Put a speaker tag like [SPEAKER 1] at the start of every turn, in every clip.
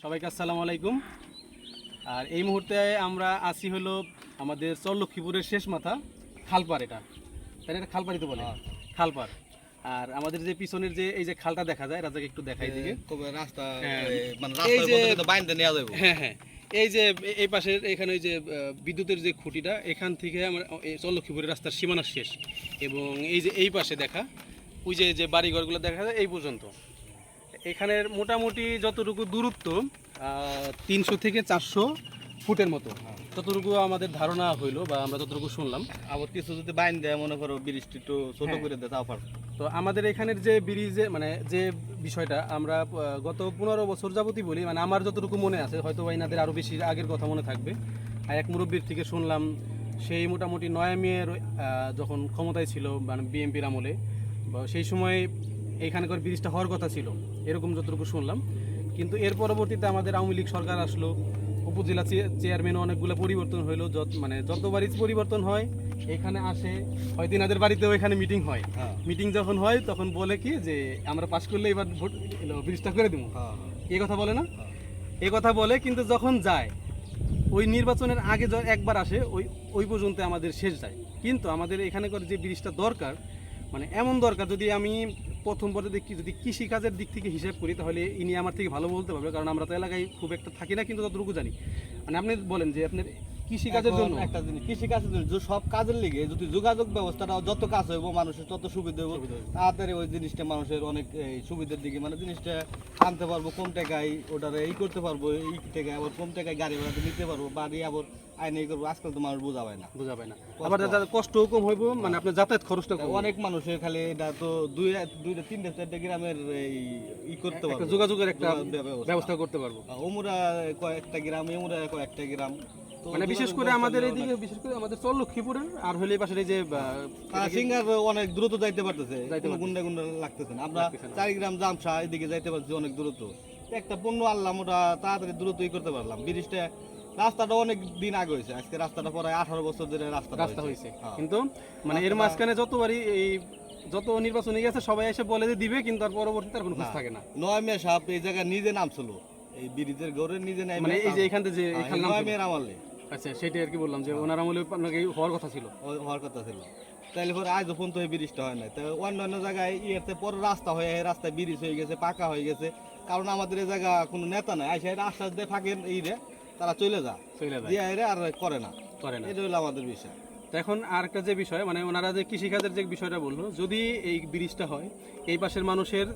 [SPEAKER 1] সবাইকে আসসালামু আলাইকুম। আর এই মুহূর্তে আমরা আছি হলো আমাদের চরলক্ষ্মীপুরের শেষ মাথা খালপাড়। এটা তাই না? এটা খালপাড়ই তো বলে, খালপাড়। আর আমাদের যে পিছনের যে এই যে খালটা দেখা যায়, রাজাকে একটু দেখাই দিকে
[SPEAKER 2] রাস্তা, মানে
[SPEAKER 1] এই যে
[SPEAKER 2] বাইন্দে নেওয়া যাবে।
[SPEAKER 1] হ্যাঁ হ্যাঁ, এই যে এই পাশের এখানে ওই যে বিদ্যুতের যে খুঁটিটা, এখান থেকে আমার চরলক্ষ্মীপুরের রাস্তার সীমানা শেষ। এবং এই যে এই পাশে দেখা ওই যে বাড়িঘরগুলো দেখা যায় এই পর্যন্ত। এখানের মোটামুটি যতটুকু দূরত্ব 300 থেকে 400 ফুটের মতো, ততটুকু আমাদের ধারণা হইলো বা আমরা যতটুকু শুনলাম।
[SPEAKER 2] আবার কিছু যদি বাইন দেয়, মনে করো ব্রিজটি একটু ছোট করে দেয়, তাও পারবে।
[SPEAKER 1] তো আমাদের এখানের যে ব্রিজে মানে যে বিষয়টা আমরা গত 15 বছর যাবতই বলি, মানে আমার যতটুকু মনে আছে, হয়তো এনাদের আরও বেশি আগের কথা মনে থাকবে। আর এক মুরব্বীর থেকে শুনলাম, সেই মোটামুটি 9 মেয়ের যখন ক্ষমতায় ছিল মানে বিএনপির আমলে, সেই সময় এইখানকার ব্রিজটা হওয়ার কথা ছিল, এরকম যতটুকু শুনলাম। কিন্তু এর পরবর্তীতে আমাদের আওয়ামী লীগ সরকার আসলো, উপজেলা চেয়ারম্যান অনেকগুলো পরিবর্তন হইলো, মানে যতবারই পরিবর্তন হয় এখানে আসে, হয়তো এনাদের বাড়িতেও এখানে মিটিং হয়। মিটিং যখন হয় তখন বলে কি যে আমরা পাশ করলে এবার ভোট ব্রিজটা করে দেবো, এই কথা বলে না? এই কথা বলে, কিন্তু যখন যায় ওই নির্বাচনের আগে একবার আসে, ওই পর্যন্ত আমাদের শেষ যায়। কিন্তু আমাদের এখানে করে যে ব্রিজটা দরকার, মানে এমন দরকার, যদি আমি প্রথম পর্যায়ে দেখি, যদি কৃষিকাজের দিক থেকে হিসাব করি, তাহলে ইনি আমার থেকে ভালো বলতে পারবে, কারণ আমরা তো এলাকায় খুব একটা থাকি না, কিন্তু ততটুকু জানি। মানে আপনি বলেন যে আপনার কৃষিকাজের জন্য
[SPEAKER 2] একটা জিনিস, কৃষিকাজের জন্য সব কাজের লিগে যদি যোগাযোগ ব্যবস্থাটা যত কাজ হইব, মানুষের তত সুবিধা হইব, তাড়াতাড়ি ওই জিনিসটা মানুষের অনেক সুবিধার দিকে, মানে জিনিসটা আনতে পারবো কম টাকায়, ওটারে করতে পারবো, এই টাকায় আবার কম টাকায় গাড়ি ভাড়াতে নিতে পারবো, বাড়ি আবার আইনে করবো। আজকাল তো মানুষ বোঝা পায় না,
[SPEAKER 1] আবার কষ্টও কম হইব, মানে আপনার যাতায়াত খরচটা কম।
[SPEAKER 2] অনেক মানুষের খালি এটা তো দুইটা 3টা গ্রামের ই করতে পারবো,
[SPEAKER 1] যোগাযোগের একটা ব্যবস্থা করতে পারবো।
[SPEAKER 2] ওমরা কয়েকটা গ্রাম, এমরা কয়েকটা গ্রাম,
[SPEAKER 1] মানে বিশেষ করে আমাদের এইদিকে, বিশেষ করে আমাদের চরলক্ষ্মীপুরের আর হলে পাশের এই যে
[SPEAKER 2] সিঙ্গার অনেক দ্রুত যাইতে পারতেছে, কোনো গুন্ডা গুন্ডা লাগতেছে না। আমরা 4 গ্রাম জামসা এদিকে যাইতে পারছি অনেক দ্রুত, একটা পণ্য আনলাম, ওটা তাড়াতাড়ি দ্রুতই করতে পারলাম। ব্রিজটা, রাস্তাটা অনেক দিন আগে হয়েছে, আজকে রাস্তাটা প্রায় 18 বছর ধরে রাস্তা
[SPEAKER 1] হয়েছে। কিন্তু মানে এর মাঝখানে যতবারই এই যত নির্বাচনে গেছে সবাই এসে বলে যে দিবে, কিন্তু আর পরবর্তীতে আর কোনো খোঁজ থাকে না।
[SPEAKER 2] নয়মিয়া সাহেব এই জায়গায় নিজে নামছিল, এই ব্রিজের গড়ে নিজে নাই,
[SPEAKER 1] মানে এই যে এখান থেকে যে
[SPEAKER 2] নয়মিয়ার আমলে।
[SPEAKER 1] আচ্ছা, সেটাই আর কি বললাম যে ওনার আমলে আপনাকে হওয়ার কথা ছিল,
[SPEAKER 2] তাইলে পরে আজ ফোন তো এই ব্রিজটা হয় না। তো অন্যান্য জায়গায় ইয়েতে পরে রাস্তা হয়ে, রাস্তায় ব্রিজ হয়ে গেছে, পাকা হয়ে গেছে, কারণ আমাদের এই জায়গা কোনো নেতা নাই, আসে রাস্তা দিয়ে থাকেন এই রে, তারা চলে যায় আর করে না, এটা হলো আমাদের বিষয়।
[SPEAKER 1] তো এখন আর একটা যে বিষয়, মানে ওনারা যে কৃষিকাজের যে বিষয়টা বললো, যদি এই ব্রিজটা হয়, এই পাশের মানুষের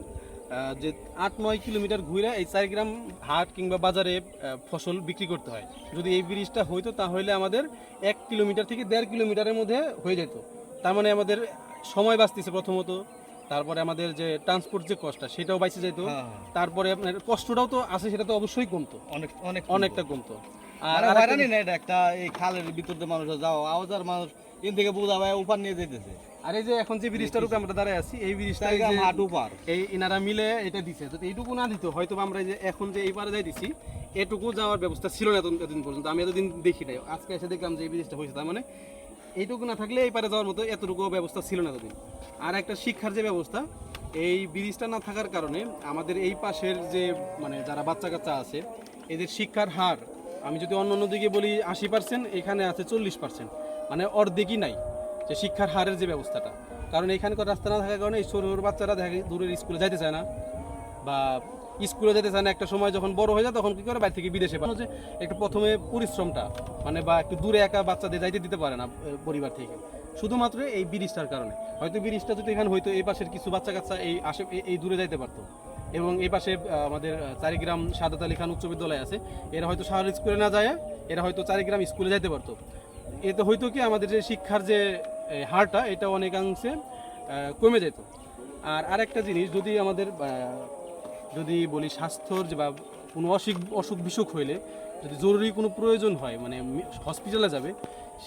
[SPEAKER 1] যে 8-9 কিলোমিটার ঘুরে এই 4 গ্রাম হাট কিংবা বাজারে ফসল বিক্রি করতে হয়। যদি এই ব্রিজটা হইতো তাহলে আমাদের 1 কিলোমিটার থেকে 1.5 কিলোমিটারের মধ্যে হয়ে যেত। তার মানে আমাদের সময় বাঁচতেছে প্রথমত, তারপরে আমাদের যে ট্রান্সপোর্ট যে কষ্টটা সেটাও বাইসে যেত, তারপরে আপনার কষ্টটাও তো আছে, সেটা তো অবশ্যই কমতো, অনেকটা কমতো।
[SPEAKER 2] আর হয়রানি না, এটা একটা এই খালের ভিতর দিয়ে মানুষ যাও, আওয়াজার মানুষ এন থেকে বোঝা ভাই উপর নিয়ে যেতেছে।
[SPEAKER 1] আর এই যে এখন যে ব্রিজটার উপরে আমরা দাঁড়ায় আছি, এই ব্রিজটা
[SPEAKER 2] হাট উপর,
[SPEAKER 1] এই ইনারা মিলে এটা দিছে। যদি এইটুকু না দিত, হয়তো আমরা যে এখন যে এই পারে যাই দিছি, এটুকু যাওয়ার ব্যবস্থা ছিল না এতদিন পর্যন্ত। আমি এতদিন দেখি নাই, আজকে এসে দেখলাম যে এই ব্রিজটা হয়েছে। তার মানে এইটুকু না থাকলে এই পারে যাওয়ার মতো এতটুকু ব্যবস্থা ছিল না এতদিন। আর একটা শিক্ষার যে ব্যবস্থা, এই ব্রিজটা না থাকার কারণে আমাদের এই পাশের যে মানে যারা বাচ্চা কাচ্চা আছে, এদের শিক্ষার হার, আমি যদি অন্য দিকে বলি 80%, এখানে আছে 40%, মানে অর্ধেকই নাই যে শিক্ষার হারের যে ব্যবস্থাটা। কারণ এখানকার রাস্তা না থাকার কারণে এই ছোট বাচ্চারা দেখা দূরের স্কুলে যাইতে চায় না, বা স্কুলে যেতে চায় না। একটা সময় যখন বড় হয়ে যায় তখন কি করে, বাইরে থেকে বিদেশে যে একটু প্রথমে পরিশ্রমটা, মানে বা একটু দূরে একা বাচ্চাদের যাইতে দিতে পারে না পরিবার থেকে, শুধুমাত্র এই ব্রিজটার কারণে। হয়তো ব্রিজটা যদি এখানে হয়তো এই পাশের কিছু বাচ্চা কাচ্চা এই দূরে যাইতে পারতো। এবং এই পাশে আমাদের 4 গ্রাম সাদাত আলী খান উচ্চ বিদ্যালয় আছে, এরা হয়তো শহরের স্কুলে না যায়, এরা হয়তো 4 গ্রাম স্কুলে যাইতে পারতো। এতে হয়তো কি আমাদের যে শিক্ষার যে হারটা, এটা অনেকাংশে কমে যেত। আর আরেকটা জিনিস, যদি আমাদের যদি বলি স্বাস্থ্যর যে বা কোনো অসুখ বিসুখ হইলে, যদি জরুরি কোনো প্রয়োজন হয়, মানে হসপিটালে যাবে,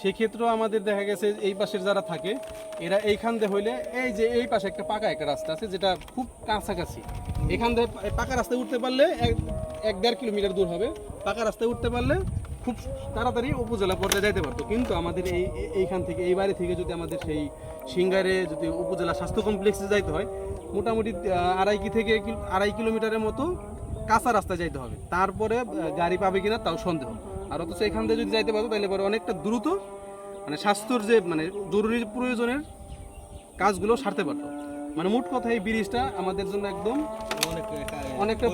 [SPEAKER 1] সেক্ষেত্রেও আমাদের দেখা গেছে এই পাশের যারা থাকে এরা এইখান দিয়ে হইলে, এই যে এই পাশে একটা পাকা একটা রাস্তা আছে যেটা খুব কাছাকাছি, এখান থেকে পাকা রাস্তায় উঠতে পারলে 1-1.5 কিলোমিটার দূর হবে, পাকা রাস্তায় উঠতে পারলে খুব তাড়াতাড়ি উপজেলা পর্যায়ে যাইতে পারতো। কিন্তু আমাদের এইখান থেকে, এই বাড়ি থেকে যদি আমাদের সেই সিঙ্গারে যদি উপজেলা স্বাস্থ্য কমপ্লেক্সে যাইতে হয়, মোটামুটি 2.5 কিলোমিটারের মতো কাঁচা রাস্তায় যাইতে হবে, তারপরে গাড়ি পাবে কিনা তাও সন্দেহ। আর অথচ এখান থেকে যদি যাইতে পারতো তাহলে পরে অনেকটা দ্রুত মানে স্বাস্থ্যর যে মানে জরুরি প্রয়োজনের কাজগুলো সারতে পারতো। মানে মোট কথা এই ব্রিজটা আমাদের জন্য একদম অনেকটা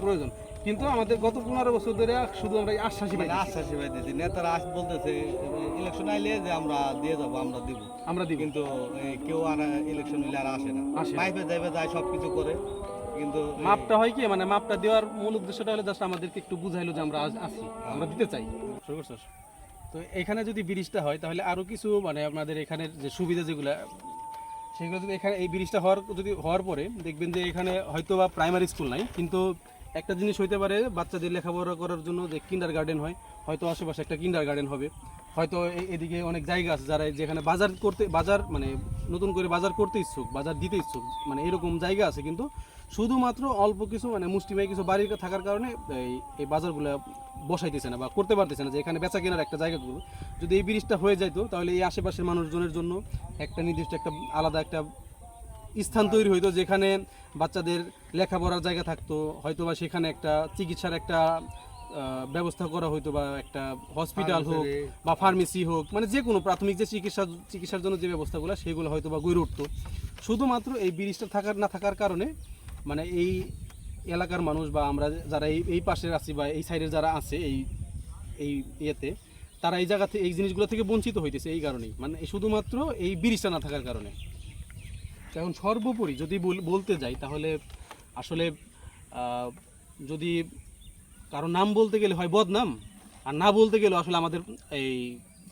[SPEAKER 1] প্রয়োজন। কিন্তু আমাদের গত 15 বছর ধরে শুধু আমরা এই আশ্বাসই পাই,
[SPEAKER 2] আশ্বাসী ভাই দিদি, নেতারা বলতেছে ইলেকশন আইলে যে আমরা দিয়ে যাবো, আমরা দিব, কিন্তু কেউ আর ইলেকশন হইলে আর আসে না, পাইপে যাইবে যায় সবকিছু করে। কিন্তু
[SPEAKER 1] মাপটা হয় কি মানে মাপটা দেওয়ার মূল উদ্দেশ্যটা হলো জাস্ট আমাদেরকে একটু বুঝাইলো যে আমরা আছি, আমরা দিতে চাই। তো এখানে যদি ব্রিজটা হয় তাহলে আরো কিছু মানে আমাদের এখানের যে সুবিধা যেগুলো সেগুলো যদি এখানে এই ব্রিজটা হওয়ার পরে দেখবেন যে এখানে হয়তো বা প্রাইমারি স্কুল নাই, কিন্তু একটা জিনিস হইতে পারে বাচ্চাদের লেখাপড়া করার জন্য যে কিন্ডার গার্ডেন হয়, হয়তো আশেপাশে একটা কিন্ডার গার্ডেন হবে, হয়তো এদিকে অনেক জায়গা আছে যারা যেখানে বাজার মানে নতুন করে বাজার করতে ইচ্ছুক, বাজার দিতে ইচ্ছুক, মানে এরকম জায়গা আছে। কিন্তু শুধুমাত্র অল্প কিছু মানে মুষ্টিমেয় কিছু বাড়ির থাকার কারণে এই বাজারগুলো বসাইতেছে না বা করতে পারতেছে না, যে এখানে বেচা কেনার একটা জায়গা করবো। যদি এই ব্রিজটা হয়ে যাইতো তাহলে এই আশেপাশের মানুষজনের জন্য একটা নির্দিষ্ট একটা আলাদা একটা স্থান তৈরি হইতো, যেখানে বাচ্চাদের লেখাপড়ার জায়গা থাকতো, হয়তো বা সেখানে একটা চিকিৎসার একটা ব্যবস্থা করা হইতো, বা একটা হসপিটাল হোক বা ফার্মেসি হোক, মানে যে কোনো প্রাথমিক যে চিকিৎসার জন্য যে ব্যবস্থাগুলো সেগুলো হয়তো বা গড়ে উঠতো। শুধুমাত্র এই ব্রিজটা না থাকার কারণে মানে এই এলাকার মানুষ বা আমরা যারা এই পাশের আছি বা এই সাইডের যারা আছে এই ইয়েতে, তারা এই জায়গা থেকে এই জিনিসগুলো থেকে বঞ্চিত হইতেছে এই কারণেই, মানে শুধুমাত্র এই ব্রিজটা না থাকার কারণে। এখন সর্বোপরি যদি বলতে যাই তাহলে আসলে যদি কারো নাম বলতে গেলে হয় বদনাম, আর না বলতে গেলে আসলে আমাদের এই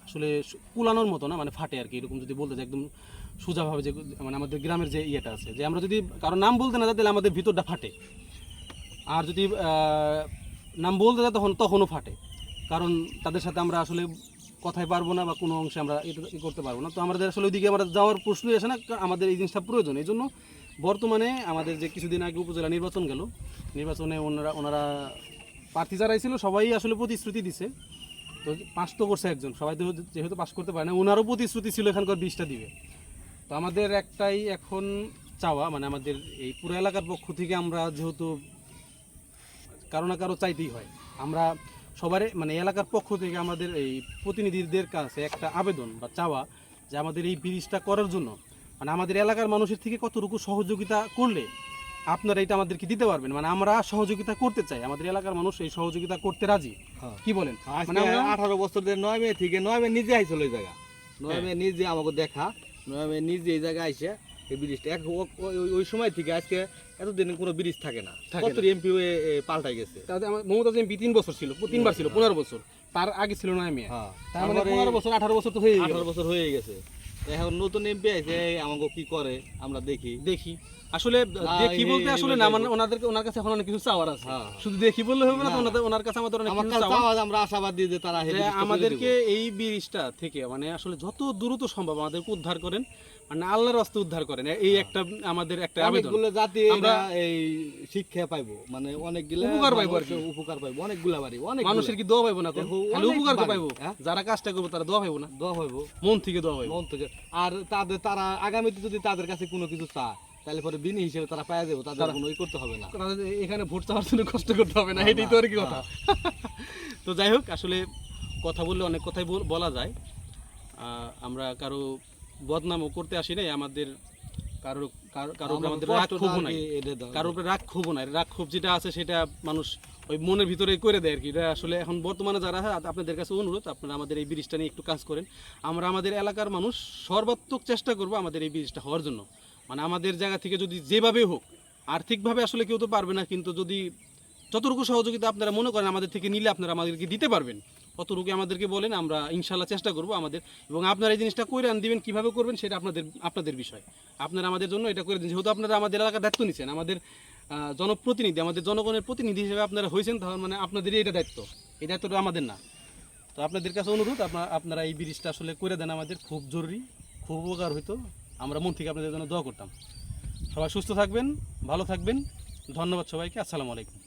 [SPEAKER 1] আসলে কুলানোর মতো না, মানে ফাটে আর কি, এরকম যদি বলতে যাই একদম সোজাভাবে, যে মানে আমাদের গ্রামের যে ইয়েটা আছে, যে আমরা যদি কারো নাম বলতে না যাই তাহলে আমাদের ভিতরটা ফাটে, আর যদি নাম বলতে যাই তখনও ফাটে, কারণ তাদের সাথে আমরা আসলে কথাই পারবো না বা কোনো অংশে আমরা এটা করতে পারবো না। তো আমাদের আসলে ওইদিকে আমরা যাওয়ার প্রশ্নই আসে না, আমাদের এই জিনিসটা প্রয়োজন। এই জন্য বর্তমানে আমাদের যে কিছুদিন আগে উপজেলা নির্বাচন গেল, নির্বাচনে ওনারা প্রার্থী যারাই ছিল সবাই আসলে প্রতিশ্রুতি দিছে, তো পাস তো করছে একজন, সবাই তো যেহেতু পাস করতে পারে না, ওনারও প্রতিশ্রুতি ছিল এখানকার 20টা দিবে। তো আমাদের একটাই এখন চাওয়া, মানে আমাদের এই পুরো এলাকার পক্ষ থেকে আমরা যেহেতু কারো না কারো চাইতেই হয়, আমরা সবার মানে এলাকার পক্ষ থেকে আমাদের এই প্রতিনিধিদের কাছে একটা আবেদন বা চাওয়া, যে আমাদের এই ব্রিজটা করার জন্য মানে আমাদের এলাকার মানুষের থেকে কতটুকু সহযোগিতা করলে আপনারা এটা আমাদেরকে দিতে পারবেন। মানে আমরা সহযোগিতা করতে চাই, আমাদের এলাকার মানুষ এই সহযোগিতা করতে রাজি, কি বলেন?
[SPEAKER 2] মানে 18 বছর ধরে 9 মে থেকে 9 মে নিজে আইছিল এই জায়গা, 9 মে নিজে আমাকে দেখা, 9 মে নিজে এই জায়গায় আইসে এই ব্রিজটা ওই সময় থেকে আজকে এতদিন কোনো ব্রিজ থাকে না, কত এমপি পাল্টাই গেছে।
[SPEAKER 1] তাহলে আমার মমতাজ এমপি 3 বছর ছিল, 3বার ছিল, 15 বছর, তার আগে ছিল 9 মে, তার মানে 15 বছর 18 বছর তো হয়ে গেছে,
[SPEAKER 2] 18 বছর হয়ে গেছে। এখন নতুন এমপি আইছে, আমাকে কি করে আমরা দেখি
[SPEAKER 1] আসলে দেখি বলতে আসলে না, মানে ওনার কাছে এখন অনেক কিছু চাওয়ার আছে, শুধু দেখি বললে হবে না, তো ওনার কাছে আমাদের অনেক কিছু চাওয়া,
[SPEAKER 2] আমরা আশাবাদী যে তারা
[SPEAKER 1] আমাদেরকে এই ব্রিজটা থেকে মানে আসলে যত দ্রুত সম্ভব আমাদেরকে উদ্ধার করেন, মানে আল্লাহর রাস্তা উদ্ধার করেন, এই একটা আমাদের একটা আবেদন।
[SPEAKER 2] অনেকগুলো জাতি আমরা এই শিক্ষা পাইবো, মানে অনেকগুলো উপকার পাইবো, অনেকগুলা বাড়ি, অনেক
[SPEAKER 1] মানুষের কি দোয়া পাইবো না, খালি উপকার পাইবো, যারা কাজটা করবো তারা দোয়া পাইবো না,
[SPEAKER 2] দোয়া পাইবো
[SPEAKER 1] মন থেকে দোয়া পাইবো,
[SPEAKER 2] মন থেকে। আর তারা আগামীতে যদি তাদের কাছে কোনো কিছু চায় তাহলে পরে বিনি হিসেবে তারা পাওয়া যাবে, তাদের কোনো করতে হবে না,
[SPEAKER 1] এখানে ভোট চাওয়ার জন্য কষ্ট করতে হবে না, এটাই তো আর কি কথা। তো যাই হোক, আসলে কথা বললে অনেক কথাই বলা যায়, আমরা কারো বদনামও করতে আসি নাই, আমাদের কারো আমাদের রাগ ক্ষোভ নাই, কারোর উপরে রাগ ক্ষোভ নাই, রাগ ক্ষোভ যেটা আছে সেটা মানুষ ওই মনের ভিতরে করে দেয় আর কি। এটা আসলে এখন বর্তমানে যারা আপনাদের কাছে অনুরোধ, আপনারা আমাদের এই ব্রিজটা নিয়ে একটু কাজ করেন, আমরা আমাদের এলাকার মানুষ সর্বাত্মক চেষ্টা করব আমাদের এই ব্রিজটা হওয়ার জন্য। মানে আমাদের জায়গা থেকে যদি যেভাবে হোক, আর্থিকভাবে আসলে কেউ তো পারবে না, কিন্তু যদি যতটুকু সহযোগিতা আপনারা মনে করেন আমাদের থেকে নিলে আপনারা আমাদেরকে দিতে পারবেন, কতটুকু আমাদেরকে বলেন, আমরা ইনশাল্লাহ চেষ্টা করব আমাদের, এবং আপনারা এই জিনিসটা করে দিবেন, কীভাবে করবেন সেটা আপনাদের বিষয়, আপনারা আমাদের জন্য এটা করে দিন। যেহেতু আপনারা আমাদের এলাকার দায়িত্ব নিচ্ছেন, আমাদের জনপ্রতিনিধি, আমাদের জনগণের প্রতিনিধি হিসেবে আপনারা হয়েছেন, তাহলে মানে আপনাদেরই এটা দায়িত্ব, এই দায়িত্বটা আমাদের না। তো আপনাদের কাছে অনুরোধ, আপনারা এই ব্রিজটা আসলে করে দেন, আমাদের খুব জরুরি, খুব উপকার হইতো, আমরা মন থেকে আপনাদের জন্য দোয়া করতাম। সবাই সুস্থ থাকবেন, ভালো থাকবেন, ধন্যবাদ সবাইকে, আসসালামু আলাইকুম।